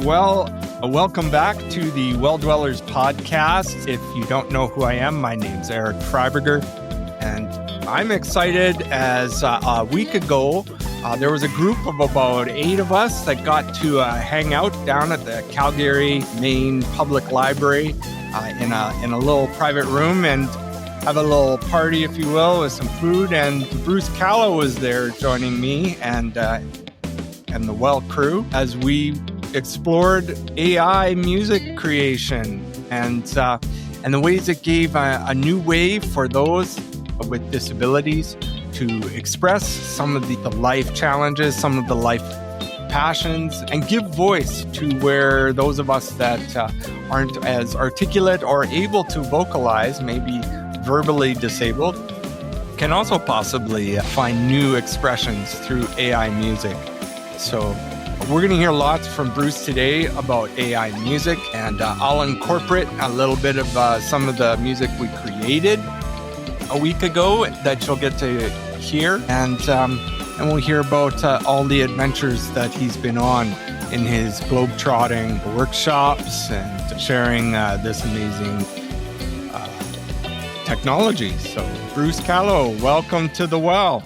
Well, welcome back to the Well Dwellers podcast. If you don't know who I am, my name's Erik Freiberger, and I'm excited as a week ago, there was a group of about 8 of us that got to hang out down at the Calgary Main Public Library in a little private room and have a little party, if you will, with some food. And Bruce Callow was there joining me and the Well crew as we explored AI music creation and the ways it gave a new way for those with disabilities to express some of the life challenges, some of the life passions, and give voice to where those of us that aren't as articulate or able to vocalize, maybe verbally disabled, can also possibly find new expressions through AI music. So we're going to hear lots from Bruce today about AI music, and I'll incorporate a little bit of some of the music we created a week ago that you'll get to hear, and we'll hear about all the adventures that he's been on in his globe-trotting workshops and sharing this amazing technology. So Bruce Callow, welcome to the Well.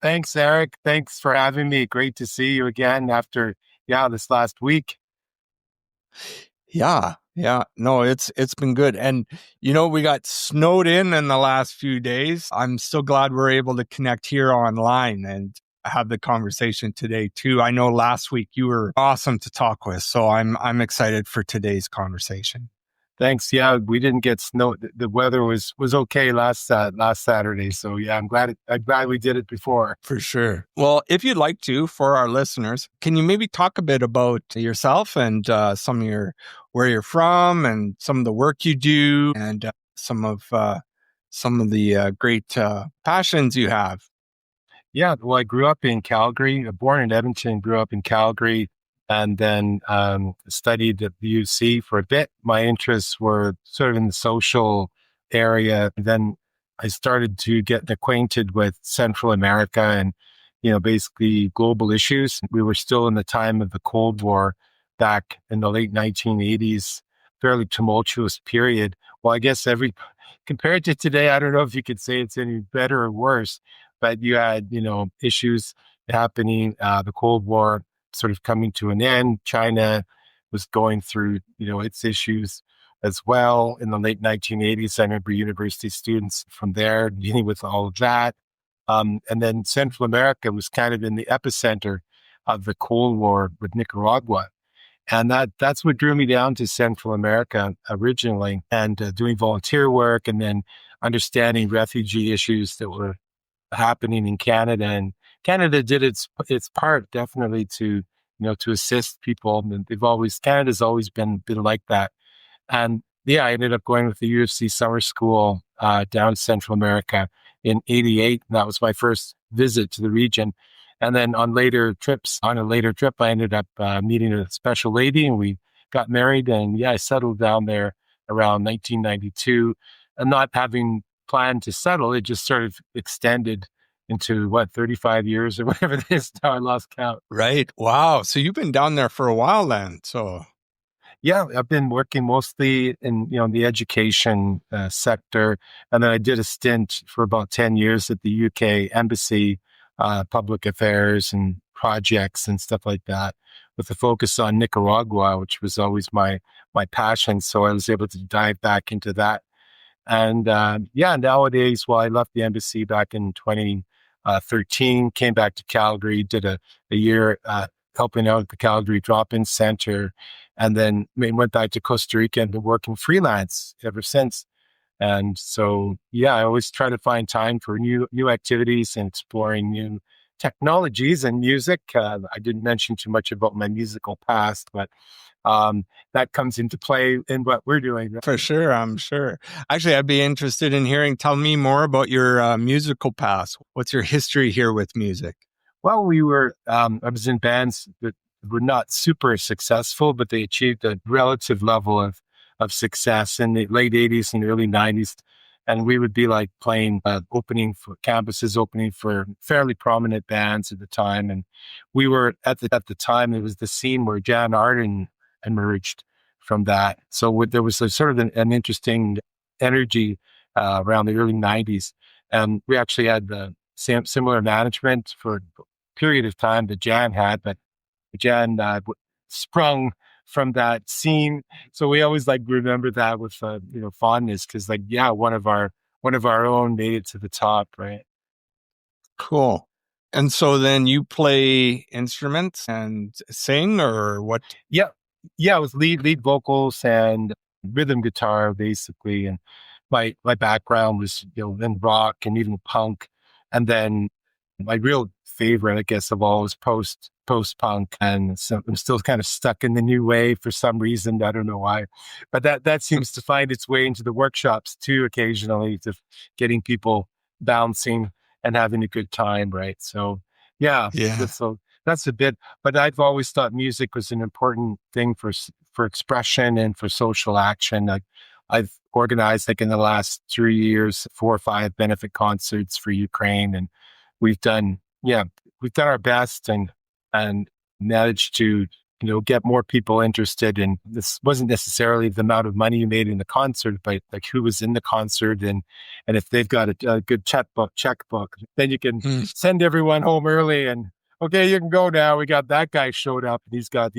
Thanks, Erik. Thanks for having me. Great to see you again after, this last week. Yeah. No, it's been good. And, we got snowed in the last few days. I'm still glad we're able to connect here online and have the conversation today too. I know last week you were awesome to talk with, so I'm excited for today's conversation. Thanks. Yeah, we didn't get snow. The weather was okay last Saturday. So I'm glad we did it before. For sure. Well, if you'd like to, for our listeners, can you maybe talk a bit about yourself and where you're from and some of the work you do and some of the great passions you have? Yeah. Well, I grew up in Calgary, born in Edmonton, grew up in Calgary, and then studied at the UC for a bit. My interests were sort of in the social area. Then I started to get acquainted with Central America and, basically global issues. We were still in the time of the Cold War back in the late 1980s, fairly tumultuous period. Well, I guess compared to today, I don't know if you could say it's any better or worse, but you had, issues happening, the Cold War sort of coming to an end. China was going through, its issues as well in the late 1980s. I remember university students from there dealing with all of that. And then Central America was kind of in the epicenter of the Cold War with Nicaragua. And that's what drew me down to Central America originally, and doing volunteer work and then understanding refugee issues that were happening in Canada. And Canada did its part definitely to assist people. And Canada's always been like that. And I ended up going with the UFC summer school down to Central America in '88. And that was my first visit to the region. And then on a later trip, I ended up meeting a special lady, and we got married. And I settled down there around 1992, and not having planned to settle, it just sort of extended into 35 years or whatever it is now. I lost count. Right. Wow. So you've been down there for a while then. So yeah, I've been working mostly in, the education sector. And then I did a stint for about 10 years at the UK Embassy, public affairs and projects and stuff like that, with a focus on Nicaragua, which was always my passion. So I was able to dive back into that. And nowadays, I left the embassy back in 2013, came back to Calgary, did a year helping out at the Calgary Drop-In Center, and then went back to Costa Rica and been working freelance ever since. And so, I always try to find time for new activities and exploring new technologies and music. I didn't mention too much about my musical past, but that comes into play in what we're doing. For sure, I'm sure. Actually, I'd be interested in tell me more about your musical past. What's your history here with music? Well, I was in bands that were not super successful, but they achieved a relative level of success in the late 80s and early 90s. And we would be like playing opening for campuses, opening for fairly prominent bands at the time. And we were at the time, it was the scene where Jan Arden emerged from that. So there was a sort of an interesting energy around the early 90s. And we actually had the similar management for a period of time that Jan had, but Jan sprung from that scene. So we always like remember that with fondness, because like, yeah, one of our own made it to the top, right? Cool. And so then you play instruments and sing, or what? Yeah. Yeah, it was lead vocals and rhythm guitar basically. And my background was, in rock and even punk. And then my real favorite, I guess, of all was post punk. And so I'm still kind of stuck in the new wave for some reason. I don't know why, but that seems to find its way into the workshops too, occasionally, to getting people bouncing and having a good time. Right. So yeah, Yeah. that's a bit, but I've always thought music was an important thing for expression and for social action. Like I've organized, like in the last 3 years, 4 or 5 benefit concerts for Ukraine, and we've done our best and managed to get more people interested. And this wasn't necessarily the amount of money you made in the concert, but like who was in the concert, and if they've got a good checkbook, then you can send everyone home early and, okay, you can go now. We got that guy showed up and he's got,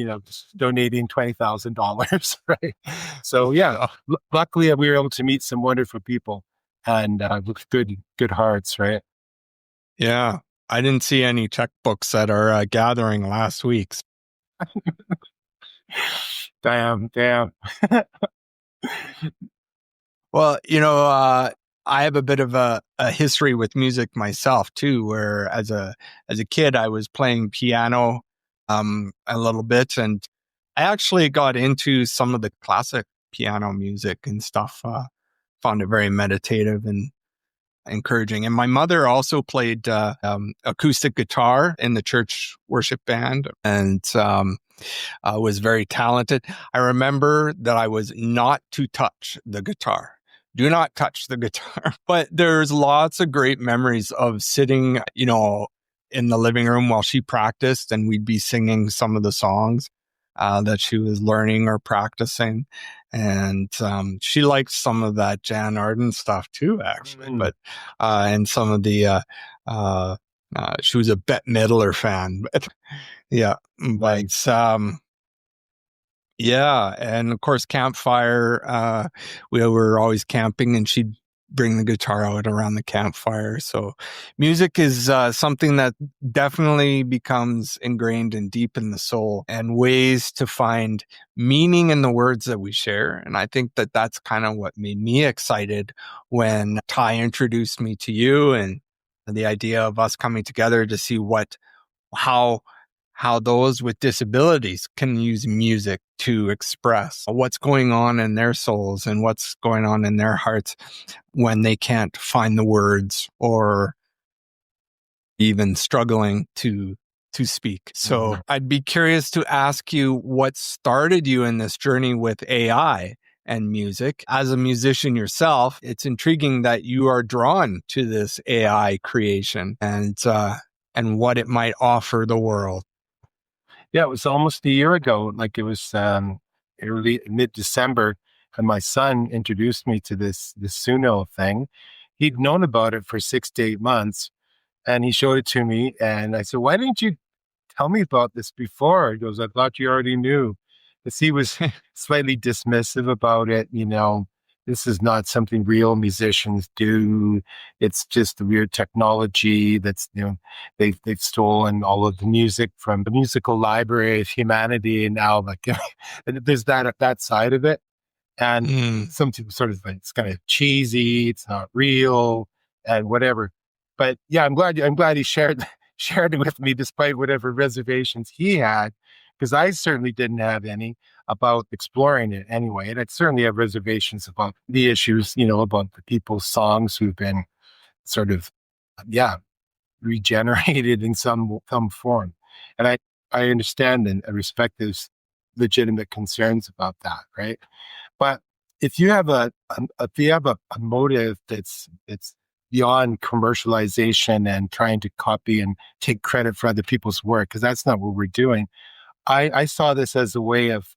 donating $20,000, right? So yeah, luckily we were able to meet some wonderful people and with good hearts, right? Yeah. I didn't see any checkbooks at our gathering last week. Damn. Well, I have a bit of a history with music myself too, where as a kid I was playing piano a little bit, and I actually got into some of the classic piano music and stuff. Found it very meditative and encouraging. And my mother also played acoustic guitar in the church worship band, and was very talented. I remember that I was not to touch the guitar. Do not touch the guitar. But there's lots of great memories of sitting, in the living room while she practiced, and we'd be singing some of the songs that she was learning or practicing. And she liked some of that Jan Arden stuff too, actually. But and some of the she was a Bette Midler fan. But yeah, but yeah, and of course, campfire. We were always camping, and she'd bring the guitar out around the campfire. So, music is something that definitely becomes ingrained and deep in the soul, and ways to find meaning in the words that we share. And I think that that's kind of what made me excited when Ty introduced me to you, and the idea of us coming together to see how those with disabilities can use music to express what's going on in their souls and what's going on in their hearts when they can't find the words or even struggling to speak. So I'd be curious to ask you what started you in this journey with AI and music. As a musician yourself, it's intriguing that you are drawn to this AI creation and what it might offer the world. Yeah, it was almost a year ago. Like it was early mid-December, and my son introduced me to this Suno thing. He'd known about it for 6 to 8 months, and he showed it to me. And I said, "Why didn't you tell me about this before?" He goes, "I thought you already knew." Because he was slightly dismissive about it. This is not something real musicians do. It's just a weird technology that's, they've stolen all of the music from the musical library of humanity. And now, like, there's that side of it. And some people sort of like, it's kind of cheesy. It's not real and whatever. But yeah, I'm glad he shared it with me, despite whatever reservations he had, because I certainly didn't have any about exploring it anyway. And I certainly have reservations about the issues, about the people's songs who've been sort of, regenerated in some form. And I understand and I respect those legitimate concerns about that, right? But if you have a motive that's beyond commercialization and trying to copy and take credit for other people's work, because that's not what we're doing. I saw this as a way of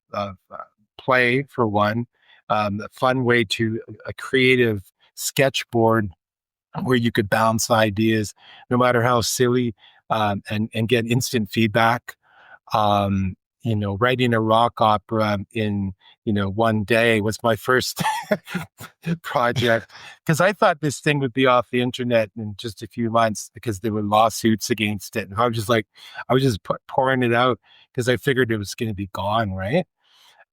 play for one, a fun way to a creative sketchboard where you could bounce ideas, no matter how silly, and get instant feedback. Um, writing a rock opera in, one day was my first project because I thought this thing would be off the internet in just a few months because there were lawsuits against it. And I was just pouring it out because I figured it was going to be gone, right?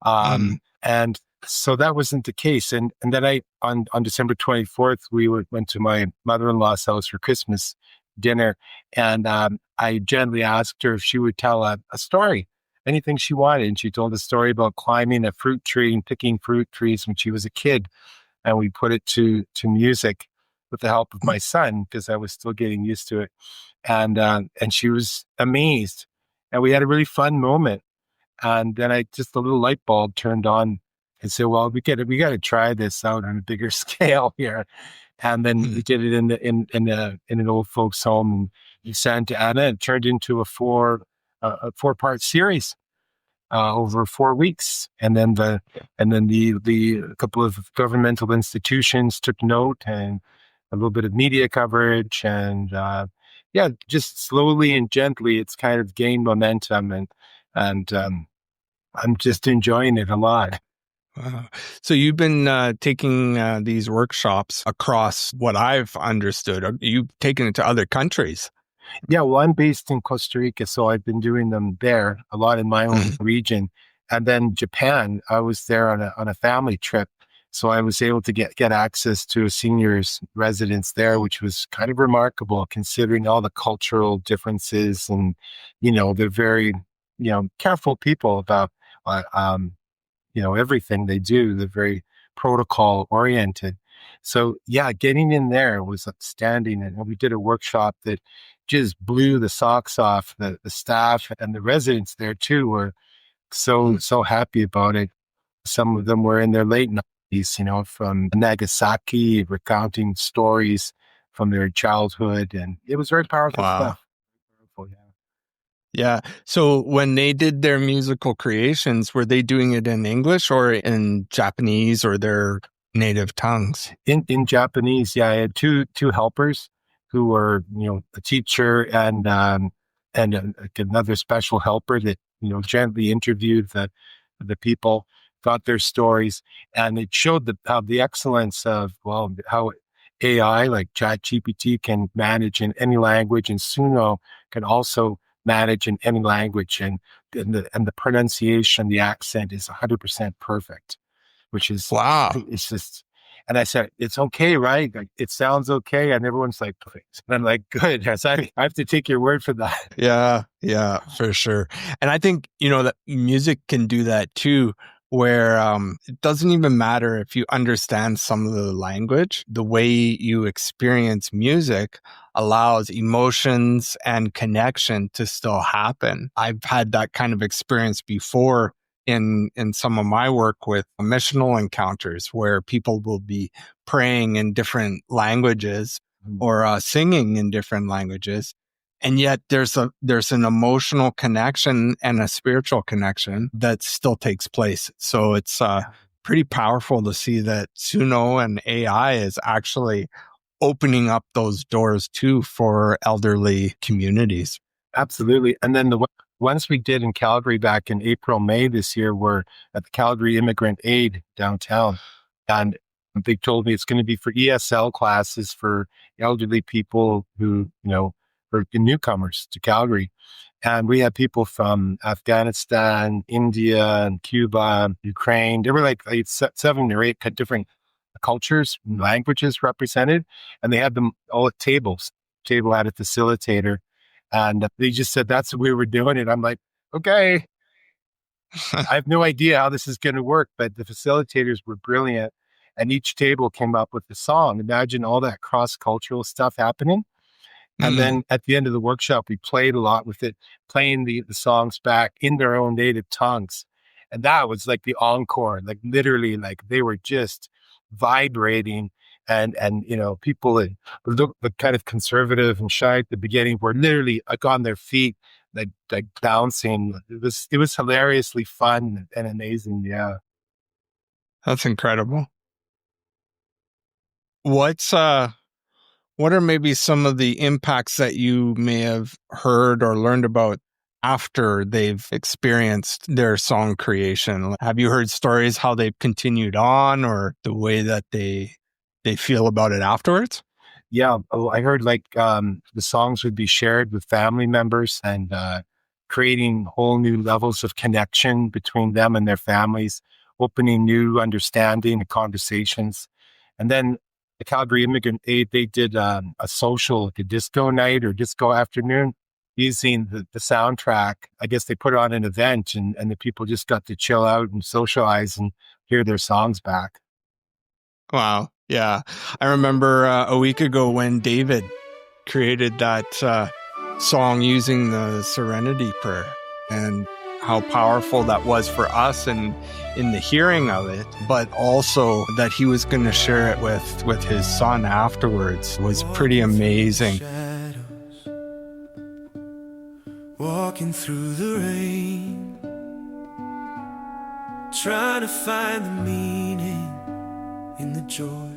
Mm. And so that wasn't the case. And then on December 24th, went to my mother-in-law's house for Christmas dinner. And I gently asked her if she would tell a story, anything she wanted. And she told a story about climbing a fruit tree and picking fruit trees when she was a kid. And we put it to music with the help of my son, because I was still getting used to it. And she was amazed. And we had a really fun moment. And then a little light bulb turned on and said, well, we got to try this out on a bigger scale here. And then we Mm. did it in an old folks home in Santa Ana. It turned into a 4-part series over 4 weeks. And then the couple of governmental institutions took note, and a little bit of media coverage, and yeah, just slowly and gently, it's kind of gained momentum, and I'm just enjoying it a lot. Wow. So you've been taking these workshops across what I've understood. You've taken it to other countries. Yeah, well, I'm based in Costa Rica, so I've been doing them there a lot in my own region. And then Japan, I was there on a family trip, so I was able to get access to a seniors residence there, which was kind of remarkable considering all the cultural differences, and they're very careful people about uh, um, everything they do. They're very protocol oriented. So yeah, getting in there was outstanding. And we did a workshop that just blew the socks off the staff, and the residents there too were so happy about it. Some of them were in their late 90s, from Nagasaki, recounting stories from their childhood. And it was very powerful Wow. stuff. Powerful, yeah. Yeah. So when they did their musical creations, were they doing it in English or in Japanese or their native tongues? In Japanese, yeah, I had two helpers who were, a teacher and like another special helper that gently interviewed the people, got their stories, and it showed how the excellence of, well, how AI like ChatGPT can manage in any language, and Suno can also manage in any language, and the pronunciation, the accent is 100% perfect, which is, Wow. it's just, and I said, it's okay, right? Like, it sounds okay. And everyone's like, please. And I'm like, good. I have to take your word for that. Yeah, yeah, for sure. And I think, that music can do that too, where it doesn't even matter if you understand some of the language. The way you experience music allows emotions and connection to still happen. I've had that kind of experience before in some of my work with missional encounters, where people will be praying in different languages or singing in different languages, and yet there's an emotional connection and a spiritual connection that still takes place. So it's pretty powerful to see that Suno and AI is actually opening up those doors too for elderly communities. Absolutely. And then the ones we did in Calgary back in April, May this year were at the Calgary Immigrant Aid downtown. And they told me it's going to be for ESL classes for elderly people who, are newcomers to Calgary. And we had people from Afghanistan, India, and Cuba, Ukraine. There were like 7 or 8 different cultures, languages represented, and they had them all at tables. Table had a facilitator, and they just said that's what we were doing. And I'm like, okay, I have no idea how this is going to work, but the facilitators were brilliant, and each table came up with a song. Imagine all that cross-cultural stuff happening. And Mm. then at the end of the workshop, we played a lot with it, playing the songs back in their own native tongues. And that was like the encore, like literally, like they were just vibrating. And people that looked kind of conservative and shy at the beginning were literally like on their feet, like bouncing. It was hilariously fun and amazing. Yeah. That's incredible. What's what are maybe some of the impacts that you may have heard or learned about after they've experienced their song creation? Have you heard stories how they've continued on or the way that they feel about it afterwards? Yeah. Oh, I heard like the songs would be shared with family members and creating whole new levels of connection between them and their families, opening new understanding and conversations. And then the Calgary Immigrant Aid, they did a social, like a disco night or disco afternoon using the soundtrack. I guess they put on an event and the people just got to chill out and socialize and hear their songs back. Wow. Yeah. I remember a week ago when David created that song using the Serenity Prayer and how powerful that was for us and in the hearing of it, but also that he was going to share it with his son afterwards was pretty amazing. Walking through the rain, trying to find the meaning in the joy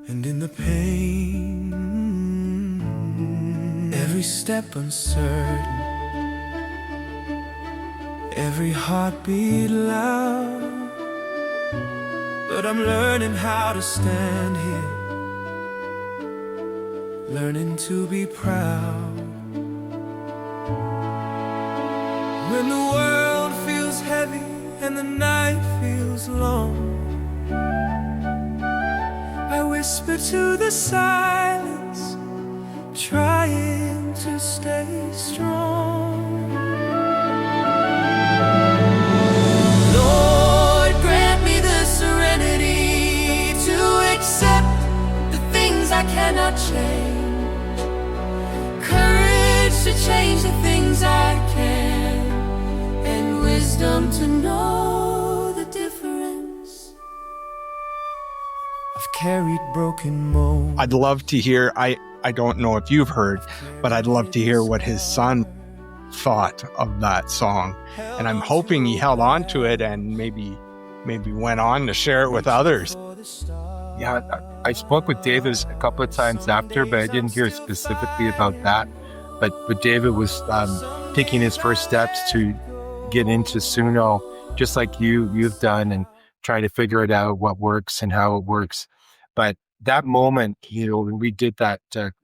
and in the pain. Every step uncertain, every heartbeat loud, but I'm learning how to stand here, learning to be proud. When the world feels heavy and the night feels long, I whisper to the silence, trying to stay strong. Lord, grant me the serenity to accept the things I cannot change, courage to change the things I can, and wisdom to know the difference. I've carried broken molds. I'd love to hear, I don't know if you've heard, but I'd love to hear what his son thought of that song. And I'm hoping he held on to it and maybe went on to share it with others. Yeah, I spoke with David a couple of times after, but I didn't hear specifically about that. But David was taking his first steps to get into Suno, just like you've done, and trying to figure it out, what works and how it works. But that moment, when we did that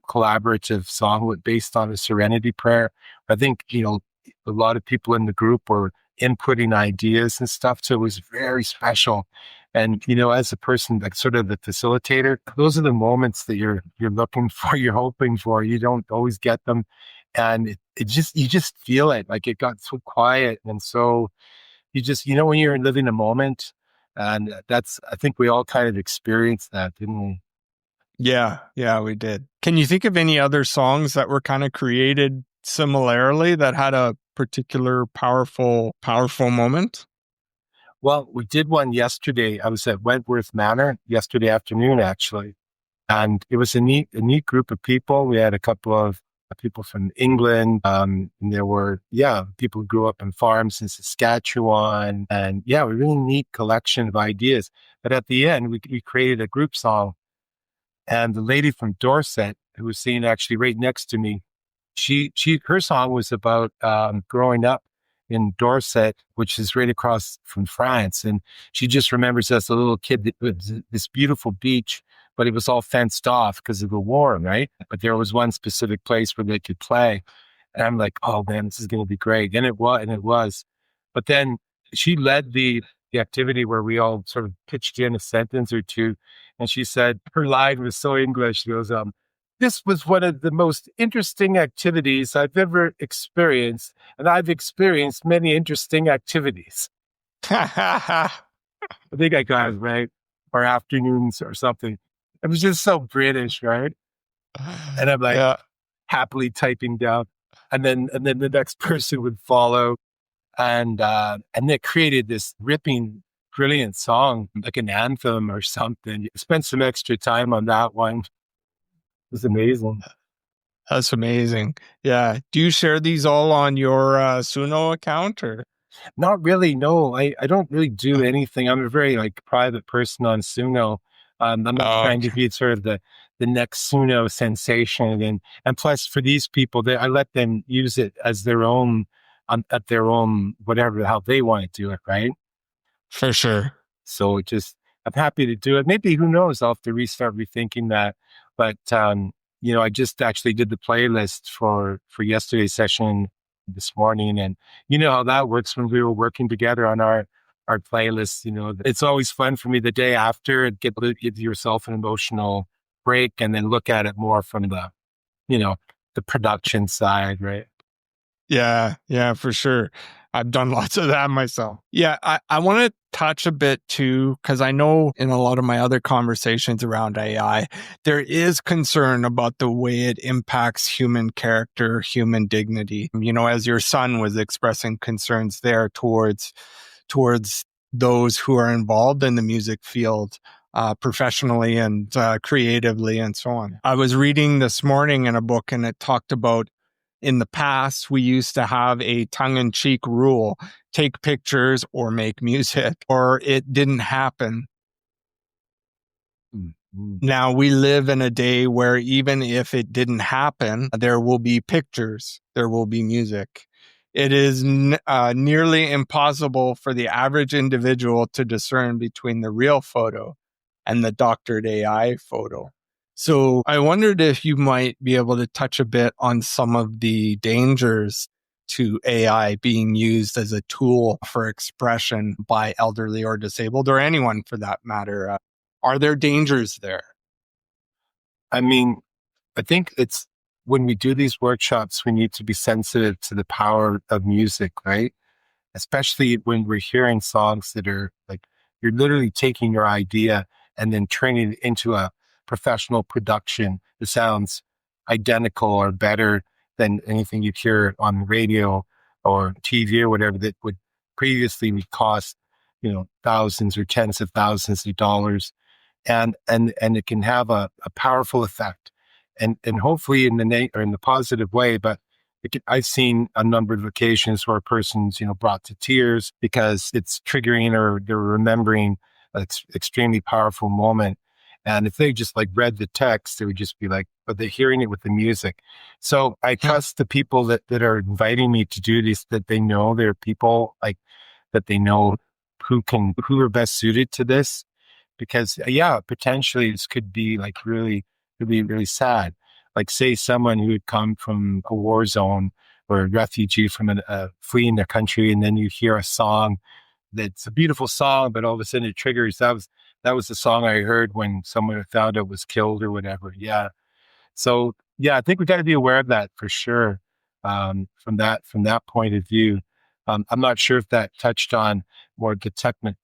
collaborative song based on the Serenity Prayer, I think, a lot of people in the group were inputting ideas and stuff. So it was very special. And, as a person, like sort of the facilitator, those are the moments that you're looking for, you're hoping for. You don't always get them. And you just feel it. Like it got so quiet. And so you just, when you're living a moment, and I think we all kind of experienced that, didn't we? Yeah, we did. Can you think of any other songs that were kind of created similarly that had a particular powerful moment? Well, we did one yesterday. I was at Wentworth Manor yesterday afternoon, actually. And it was a neat group of people. We had a couple of people from England. And there were, people who grew up in farms in Saskatchewan. And a really neat collection of ideas. But at the end, we created a group song. And the lady from Dorset, who was sitting actually right next to me, her song was about growing up in Dorset, which is right across from France. And she just remembers as a little kid that it was this beautiful beach, but it was all fenced off because of the war, right? But there was one specific place where they could play. And I'm like, oh man, this is going to be great. And it was. But then she led the activity where we all sort of pitched in a sentence or two. And she said, her line was so English. She goes, this was one of the most interesting activities I've ever experienced. And I've experienced many interesting activities. I think I got it right. Or afternoons or something. It was just so British, right? And I'm like happily typing down. And then the next person would follow. And they created this ripping, brilliant song, like an anthem or something. Spent some extra time on that one. It was amazing. That's amazing. Yeah. Do you share these all on your Suno account or? Not really. No, I don't really do anything. I'm a very like private person on Suno. I'm not Oh, trying to be sort of the next Suno sensation. And plus for these people, I let them use it as their own, at their own, whatever, how they want to do it. Right. for sure. So it just, I'm happy to do it. Maybe, who knows, I'll have to restart rethinking that. But, I just actually did the playlist for yesterday's session this morning. And you know how that works when we were working together on our playlist. It's always fun for me the day after, give yourself an emotional break and then look at it more from the production side, right? Yeah, yeah, for sure. I've done lots of that myself. Yeah, I want to touch a bit too, because I know in a lot of my other conversations around AI, there is concern about the way it impacts human character, human dignity. As your son was expressing concerns there towards those who are involved in the music field. Professionally and creatively and so on. I was reading this morning in a book and it talked about in the past, we used to have a tongue-in-cheek rule, take pictures or make music, or it didn't happen. Mm-hmm. Now we live in a day where even if it didn't happen, there will be pictures, there will be music. It is nearly impossible for the average individual to discern between the real photo and the doctored AI photo. So I wondered if you might be able to touch a bit on some of the dangers to AI being used as a tool for expression by elderly or disabled, or anyone for that matter. Are there dangers there? I mean, I think it's when we do these workshops, we need to be sensitive to the power of music, right? Especially when we're hearing songs that are like, you're literally taking your idea and then turning it into a professional production that sounds identical or better than anything you'd hear on the radio or TV or whatever that would previously cost, thousands or tens of thousands of dollars. And it can have a powerful effect, and hopefully in the positive way. But I've seen a number of occasions where a person's brought to tears because it's triggering or they're remembering an extremely powerful moment. And if they just like read the text, they would just be like, but they're hearing it with the music. So I trust the people that are inviting me to do this, that they know they're people like that they know who are best suited to this. Because potentially this could be like could be really sad. Like say someone who had come from a war zone or a refugee from fleeing their country, and then you hear a song that's a beautiful song, but all of a sudden it triggers. That was the song I heard when someone found out was killed or whatever. Yeah. So I think we got to be aware of that for sure. From that point of view, I'm not sure if that touched on more the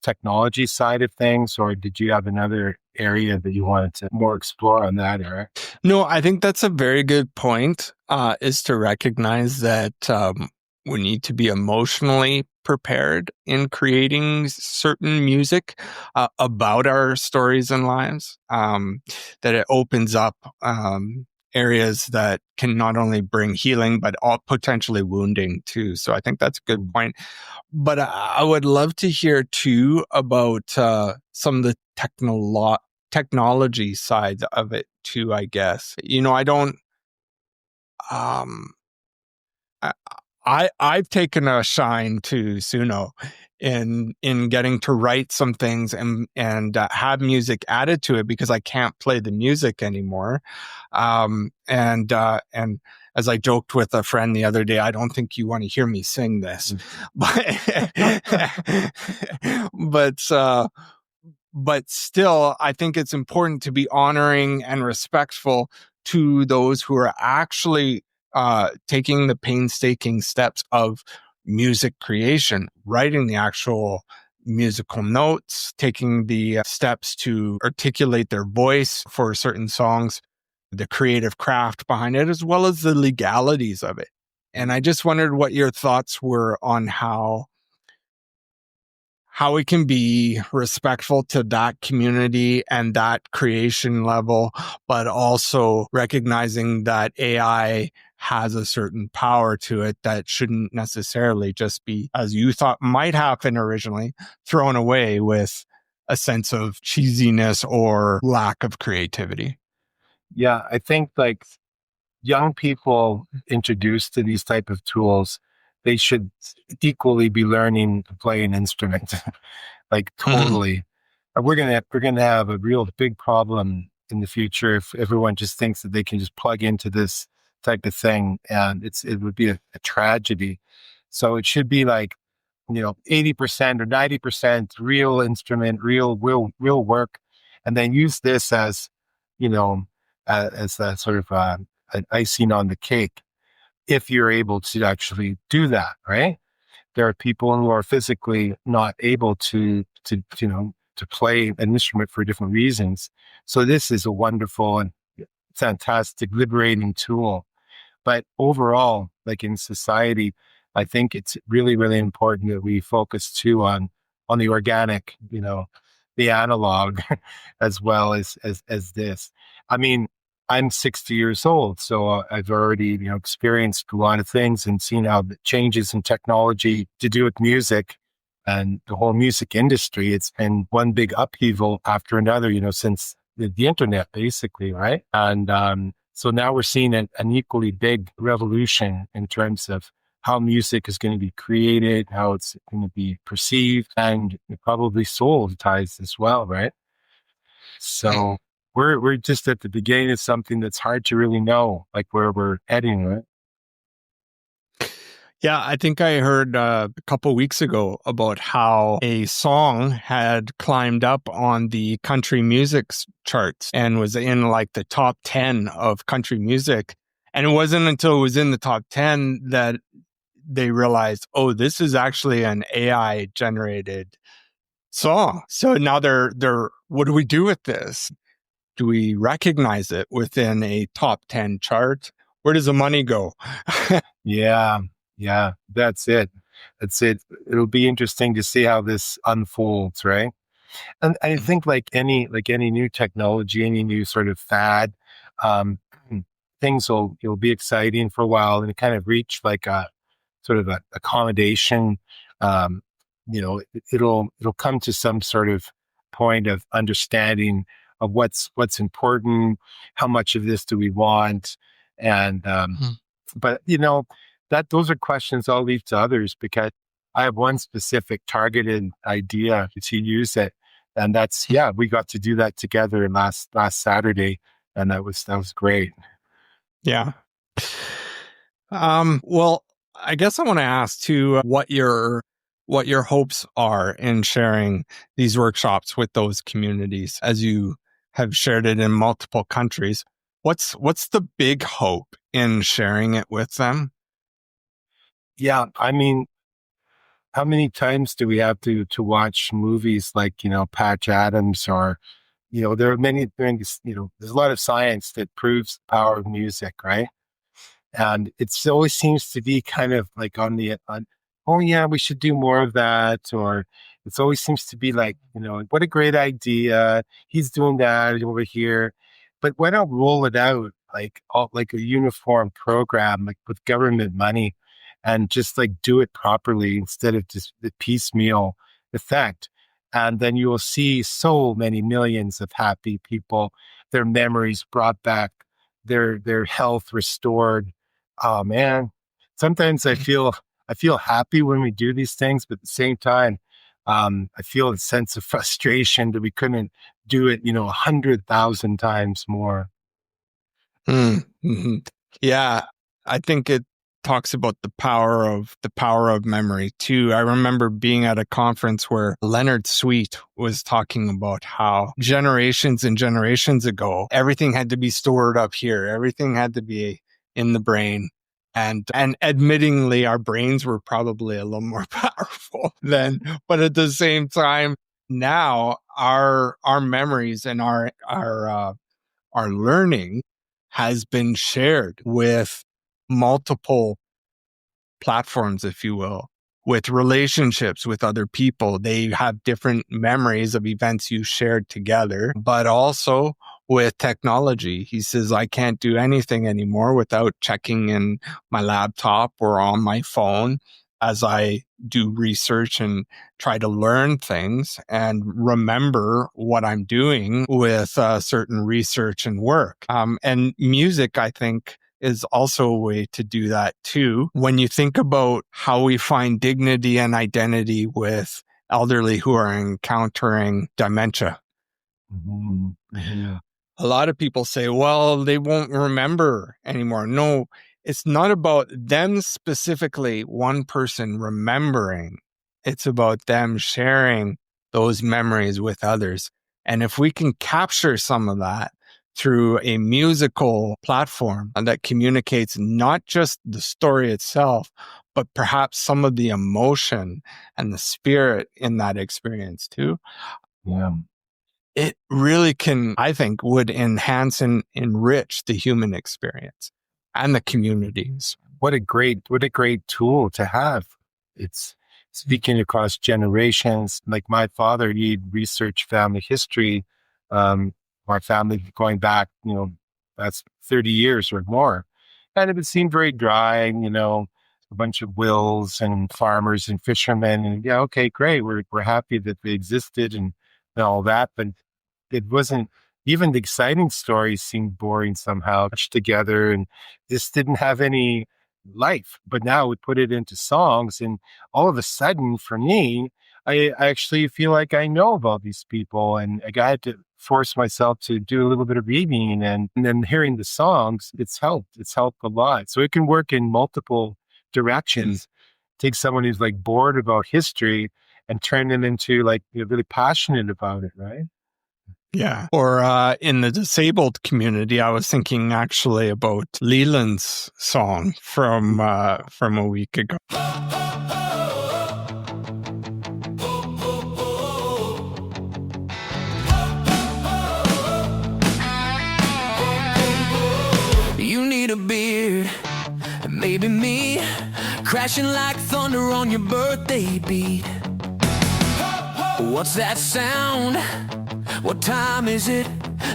technology side of things, or did you have another area that you wanted to more explore on that, Eric? No, I think that's a very good point, is to recognize that we need to be emotionally prepared in creating certain music about our stories and lives, that it opens up areas that can not only bring healing, but potentially wounding too. So I think that's a good point. But I would love to hear too about some of the technology side of it too, I guess. I don't, I've taken a shine to Suno in getting to write some things and have music added to it because I can't play the music anymore. And as I joked with a friend the other day, I don't think you want to hear me sing this, but still, I think it's important to be honoring and respectful to those who are actually taking the painstaking steps of music creation, writing the actual musical notes, taking the steps to articulate their voice for certain songs, the creative craft behind it, as well as the legalities of it. And I just wondered what your thoughts were on how how we can be respectful to that community and that creation level, but also recognizing that AI has a certain power to it that shouldn't necessarily just be, as you thought might happen originally, thrown away with a sense of cheesiness or lack of creativity. Yeah, I think like young people introduced to these type of tools, they should equally be learning to play an instrument, like totally. We're gonna have a real big problem in the future if everyone just thinks that they can just plug into this type of thing, and it would be a tragedy. So it should be like 80% or 90% real instrument, real work, and then use this as you know as a sort of an icing on the cake if you're able to actually do that, right? There are people who are physically not able to play an instrument for different reasons. So this is a wonderful and fantastic liberating tool. But overall, like in society, I think it's really, really important that we focus too on the organic, the analog, as well as this. I mean, I'm 60 years old, so I've already experienced a lot of things and seen how the changes in technology to do with music and the whole music industry. It's been one big upheaval after another, since the internet, basically, right? And so now we're seeing an equally big revolution in terms of how music is going to be created, how it's going to be perceived, and probably soulized as well, right? So we're just at the beginning of something that's hard to really know, like where we're heading, right? Yeah, I think I heard a couple weeks ago about how a song had climbed up on the country music charts and was in like the top 10 of country music. And it wasn't until it was in the top 10 that they realized, oh, this is actually an AI generated song. So now they're, what do we do with this? Do we recognize it within a top 10 chart? Where does the money go? Yeah, that's it. That's it. It'll be interesting to see how this unfolds, right? And I think like any new technology, any new sort of fad, um, things will be exciting for a while and kind of reach like a sort of a accommodation. Um, it'll come to some sort of point of understanding of what's important, how much of this do we want, and but that those are questions I'll leave to others because I have one specific targeted idea to use it. And that's, we got to do that together last Saturday. And that was great. Yeah. Well, I guess I want to ask too, what your hopes are in sharing these workshops with those communities as you have shared it in multiple countries. What's the big hope in sharing it with them? Yeah. I mean, how many times do we have to watch movies like, Patch Adams or, there are many things, there's a lot of science that proves the power of music, right? And it always seems to be kind of like oh yeah, we should do more of that. Or it always seems to be like, what a great idea. He's doing that over here. But why not roll it out like a uniform program, like with government money and just like do it properly instead of just the piecemeal effect. And then you will see so many millions of happy people, their memories brought back, their health restored. Oh man, sometimes I feel happy when we do these things, but at the same time, I feel a sense of frustration that we couldn't do it, 100,000 times more. Mm-hmm. Yeah, I think it talks about the power of memory too. I remember being at a conference where Leonard Sweet was talking about how generations and generations ago, everything had to be stored up here. Everything had to be in the brain. And admittingly, our brains were probably a little more powerful then. But at the same time, now our memories and our learning has been shared with multiple platforms, if you will, with relationships with other people. They have different memories of events you shared together, but also with technology. He says, I can't do anything anymore without checking in my laptop or on my phone as I do research and try to learn things and remember what I'm doing with certain research and work. And music, I think, is also a way to do that too. When you think about how we find dignity and identity with elderly who are encountering dementia. Mm-hmm. Mm-hmm. A lot of people say, well, they won't remember anymore. No, it's not about them specifically, one person remembering. It's about them sharing those memories with others. And if we can capture some of that through a musical platform that communicates not just the story itself, but perhaps some of the emotion and the spirit in that experience too. Yeah. It really can, I think, would enhance and enrich the human experience and the communities. What a great tool to have. It's speaking across generations. Like my father, he researched family history. Our family going back, that's 30 years or more. And it would seem very dry, a bunch of wills and farmers and fishermen. And yeah, okay, great. We're happy that they existed and all that. But it wasn't, even the exciting stories seemed boring somehow, pushed together, and this didn't have any life. But now we put it into songs, and all of a sudden, for me, I actually feel like I know about these people, and I had to force myself to do a little bit of reading, and then hearing the songs, it's helped. It's helped a lot. So it can work in multiple directions. Take someone who's like bored about history and turn them into like really passionate about it, right? Yeah. Or in the disabled community, I was thinking actually about Leland's song from a week ago. You need a beard, maybe me, crashing like thunder on your birthday beat. What's that sound? What time is it?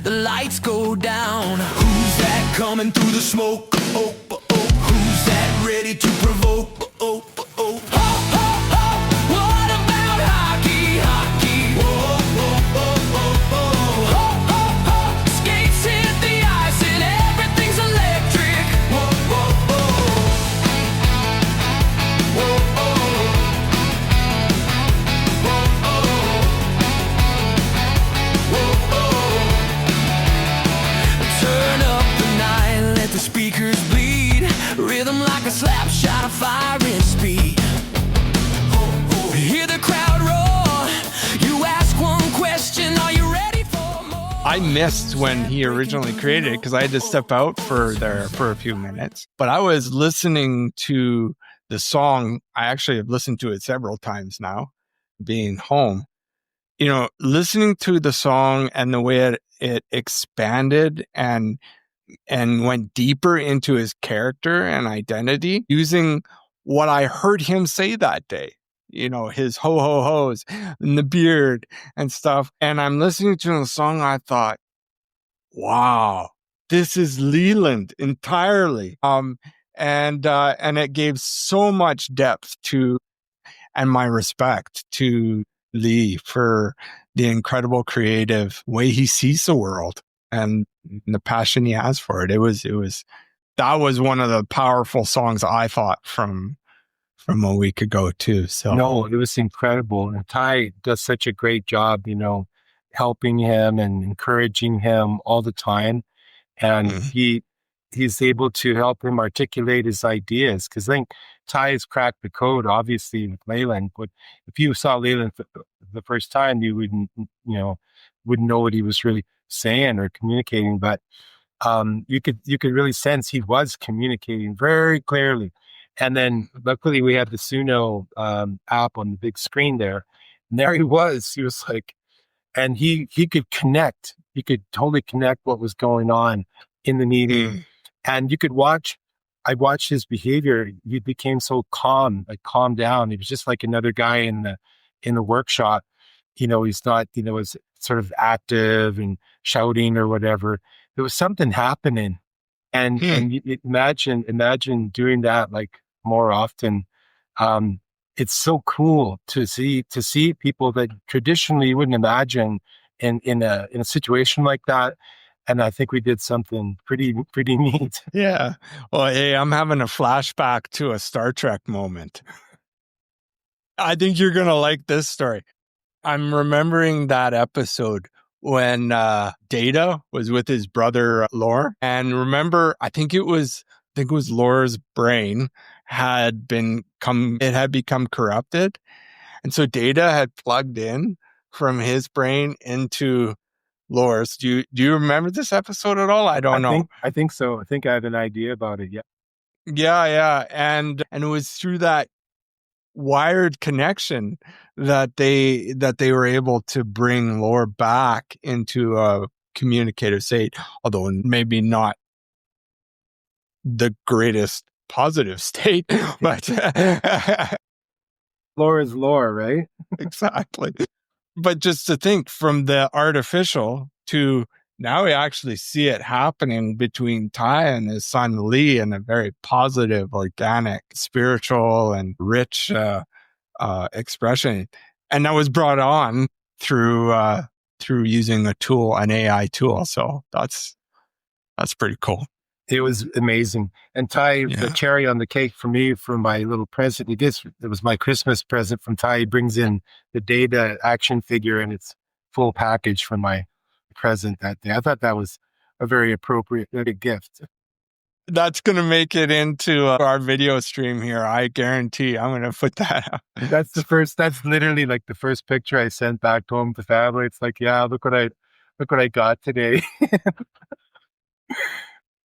The lights go down. Who's that coming through the smoke? Oh, oh, oh. Who's that ready to provoke? Oh, oh, oh. Ho, ho, ho. What about hockey? Hockey. Whoa, whoa, whoa, whoa, whoa. Ho, ho, ho. Skates hit the ice and everything's electric. Whoa, whoa, whoa. Whoa, whoa. Speakers bleed, rhythm like a slap shot of fire and speed. Hear the crowd roar, you ask one question, are you ready for more? I missed when he originally created it because I had to step out for a few minutes. But I was listening to the song. I actually have listened to it several times now, being home. Listening to the song and the way it expanded and went deeper into his character and identity using what I heard him say that day, his ho-ho-hos and the beard and stuff. And I'm listening to the song. I thought, wow, this is Leland entirely. And it gave so depth to, and my respect to Lee for the incredible creative way he sees the world and the passion he has for it. That was one of the powerful songs I thought from a week ago too. So no, it was incredible. And Ty does such a great job, helping him and encouraging him all the time. And he's able to help him articulate his ideas. Because I think Ty has cracked the code, obviously, with Leyland. But if you saw Leyland the first time, you wouldn't know what he was really saying or communicating. But you could really sense he was communicating very clearly. And then luckily we had the Suno app on the big screen there. And there he was. He was like, and he could connect. He could totally connect what was going on in the meeting. And you could watch I watched his behavior. He became so calm, like calmed down. He was just like another guy in the workshop. He's not, as sort of active and shouting or whatever. There was something happening. And you imagine doing that like more often. It's so cool to see people that traditionally you wouldn't imagine in a situation like that. And I think we did something pretty neat. Yeah. Well, hey, I'm having a flashback to a Star Trek moment. I think you're going to like this story. I'm remembering that episode when Data was with his brother Lore. And remember, I think it was Lore's brain had become corrupted. And so Data had plugged in from his brain into Lore's. Do you remember this episode at all? I don't know. I think so. I think I have an idea about it. Yeah. Yeah. And it was through that wired connection that they were able to bring Lore back into a communicative state, although maybe not the greatest positive state, but Lore is lore, right? Exactly. But just to think from the artificial to now we actually see it happening between Ty and his son Lee in a very positive, organic, spiritual, and rich expression. And that was brought on through using an AI tool. So that's pretty cool. It was amazing. And Ty, the cherry on the cake for me, for my little present, it was my Christmas present from Ty. He brings in the Data action figure and it's full package for my present that day. I thought that was a very appropriate gift. That's going to make it into our video stream here. I guarantee I'm going to put that up. That's literally like the first picture I sent back home to family. It's like, yeah, look what I got today.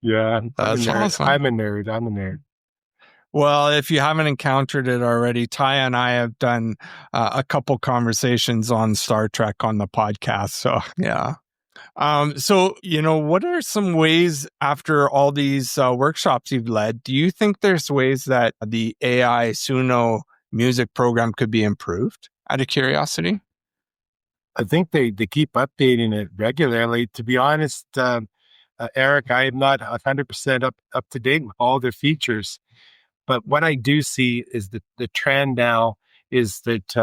Yeah, that's awesome. I'm a nerd. Well, if you haven't encountered it already, Ty and I have done a couple conversations on Star Trek on the podcast. So, yeah. So, what are some ways after all these workshops you've led, do you think there's ways that the AI Suno music program could be improved out of curiosity? I think they keep updating it regularly. To be honest, Eric, I am not 100% up to date with all their features, but what I do see is that the trend now is that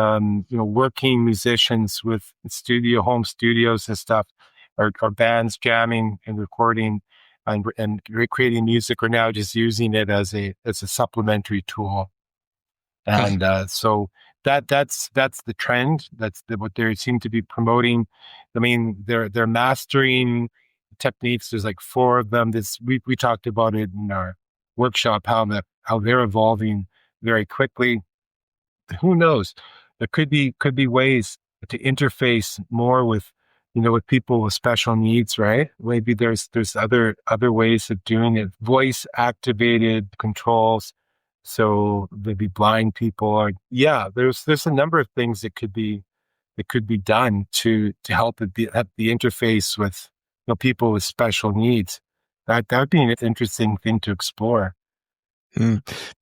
working musicians with home studios and stuff, or bands jamming and recording and creating music, are now just using it as a supplementary tool, and so that's the trend. That's what they seem to be promoting. I mean, they're mastering techniques. There's like 4 of them. We talked about it in our workshop, how they're evolving very quickly. Who knows? There could be ways to interface more with with people with special needs, right? Maybe there's other ways of doing it. Voice activated controls, so maybe blind people, or there's a number of things that could be done to help the interface with people with special needs. That would be an interesting thing to explore.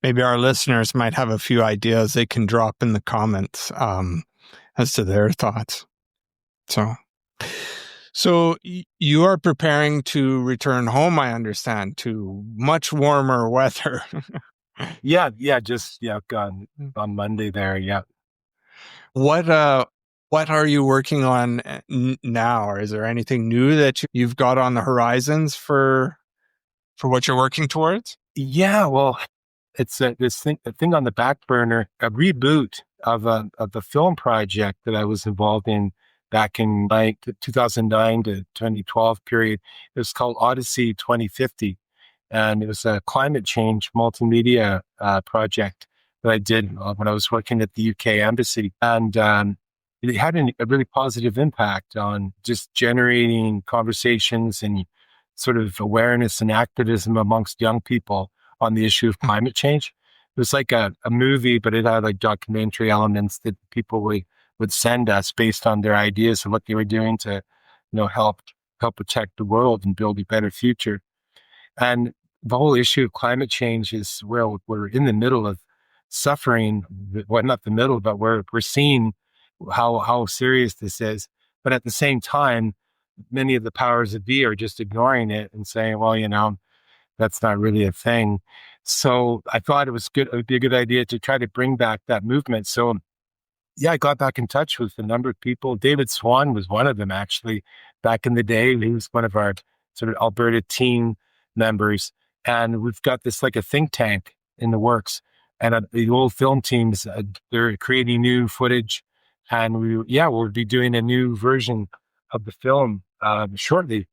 Maybe our listeners might have a few ideas they can drop in the comments as to their thoughts. So you are preparing to return home, I understand, to much warmer weather. On Monday there. Yeah. What are you working on now? Or is there anything new that you've got on the horizons for what you're working towards? Yeah, well, it's a thing on the back burner, a reboot of the film project that I was involved in back in like 2009 to 2012 period. It was called Odyssey 2050, and it was a climate change multimedia project that I did when I was working at the UK Embassy, and it had a really positive impact on just generating conversations and sort of awareness and activism amongst young people on the issue of climate change. It was like a movie, but it had like documentary elements that people would send us based on their ideas of what they were doing to, help protect the world and build a better future. And the whole issue of climate change is where we're in the middle of suffering. Well, not the middle, but we're seeing how serious this is. But at the same time, many of the powers that be are just ignoring it and saying, well, that's not really a thing. So I thought it would be a good idea to try to bring back that movement. So yeah, I got back in touch with a number of people. David Swan was one of them, actually, back in the day. He was one of our sort of Alberta team members. And we've got this like a think tank in the works. And the old film teams, they're creating new footage. And we'll be doing a new version of the film shortly.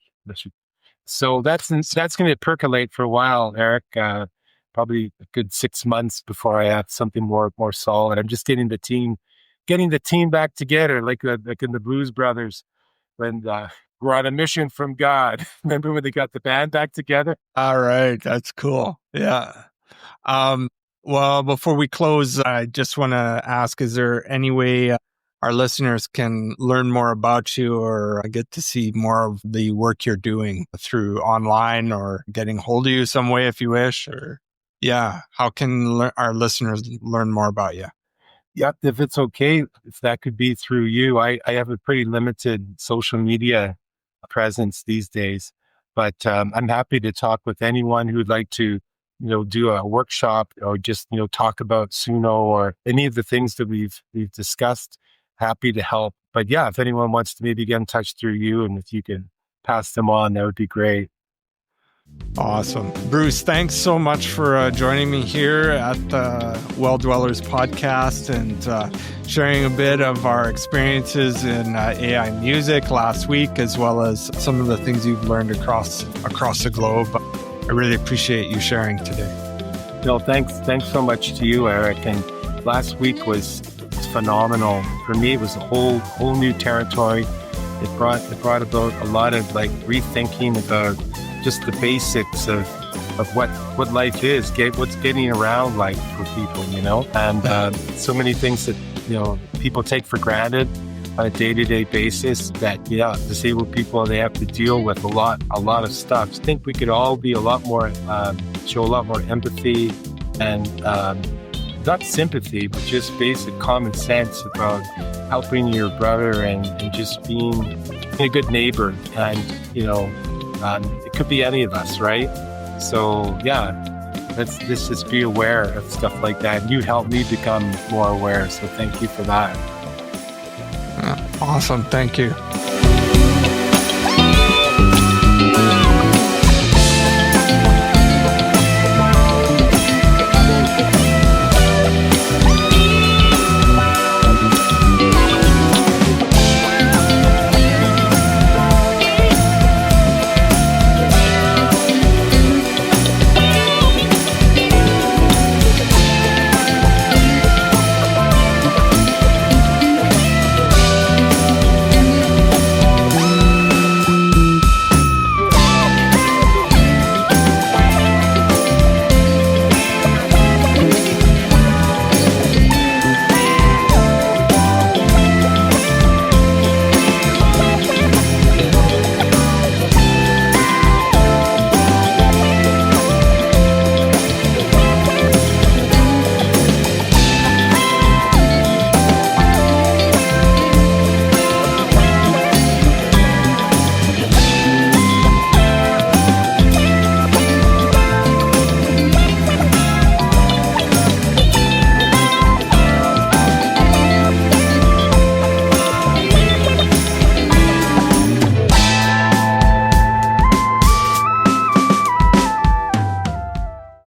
So that's going to percolate for a while, Eric. Probably a good 6 months before I have something more solid. I'm just getting the team back together, like in the Blues Brothers when we're on a mission from God. Remember when they got the band back together? All right, that's cool. Yeah. Well, before we close, I just want to ask: is there any way our listeners can learn more about you or get to see more of the work you're doing through online or getting hold of you some way if you wish? Or how can our listeners learn more about you? Yeah, if it's okay, if that could be through you. I have a pretty limited social media presence these days, but I'm happy to talk with anyone who'd like to, do a workshop or just, talk about Suno or any of the things that we've discussed. Happy to help. But yeah, if anyone wants to maybe get in touch through you and if you can pass them on, that would be great. Awesome. Bruce, thanks so much for joining me here at the Well Dwellers podcast and sharing a bit of our experiences in AI music last week, as well as some of the things you've learned across the globe. I really appreciate you sharing today. No, thanks so much to you, Eric. And last week was phenomenal. For me, it was a whole new territory. It brought about a lot of like rethinking about just the basics of what life is, what's getting around like for people, and so many things that, people take for granted on a day-to-day basis that, disabled people, they have to deal with a lot of stuff. I think we could all be a lot more, show a lot more empathy and not sympathy, but just basic common sense about helping your brother and just being a good neighbor. And, it could be any of us, right? So let's just be aware of stuff like that. You helped me become more aware, so thank you for that. Awesome, thank you.